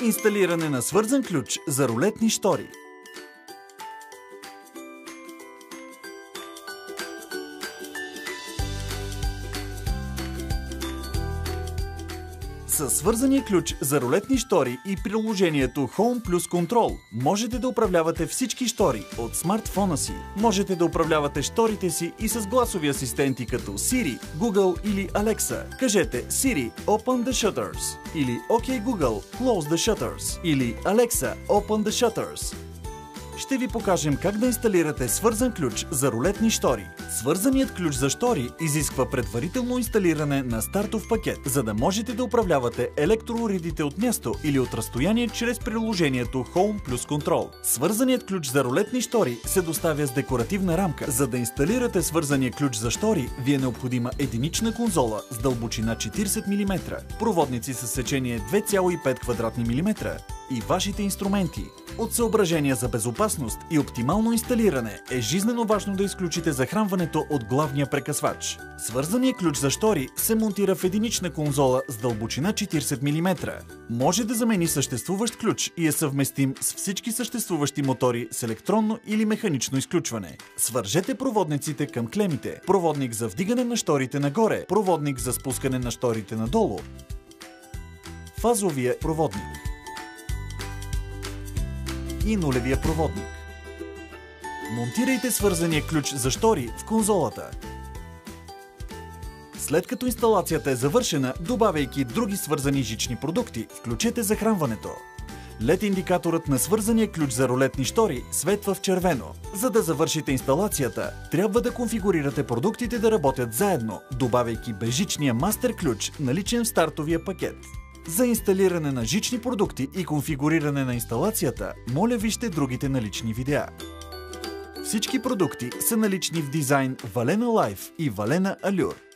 Инсталиране на свързан ключ за рулетни щори. Със свързания ключ за рулетни щори и приложението Home Plus Control можете да управлявате всички щори от смартфона си. Можете да управлявате щорите си и с гласови асистенти като Siri, Google или Alexa. Кажете Siri, Open the shutters, или OK Google, Close the shutters, или Alexa, Open the shutters. Ще ви покажем как да инсталирате свързан ключ за рулетни щори. Свързаният ключ за щори изисква предварително инсталиране на стартов пакет, за да можете да управлявате електроуредите от място или от разстояние чрез приложението Home Plus Control. Свързаният ключ за рулетни щори се доставя с декоративна рамка. За да инсталирате свързания ключ за щори, ви е необходима единична конзола с дълбочина 40 мм, проводници с сечение 2,5 квадратни мм и вашите инструменти. От съображения за безопасност и оптимално инсталиране е жизнено важно да изключите захранването от главния прекъсвач. Свързаният ключ за щори се монтира в единична конзола с дълбочина 40 мм. Може да замени съществуващ ключ и е съвместим с всички съществуващи мотори с електронно или механично изключване. Свържете проводниците към клемите. Проводник за вдигане на щорите нагоре, проводник за спускане на щорите надолу, фазовия проводник и нулевия проводник. Монтирайте свързания ключ за щори в конзолата. След като инсталацията е завършена, добавяйки други свързани жични продукти, включете захранването. LED индикаторът на свързания ключ за рулетни щори светва в червено. За да завършите инсталацията, трябва да конфигурирате продуктите да работят заедно, добавяйки безжичния мастер ключ, наличен в стартовия пакет. За инсталиране на жични продукти и конфигуриране на инсталацията, моля вижте другите налични видеа. Всички продукти са налични в дизайн Valena Life и Valena Allure.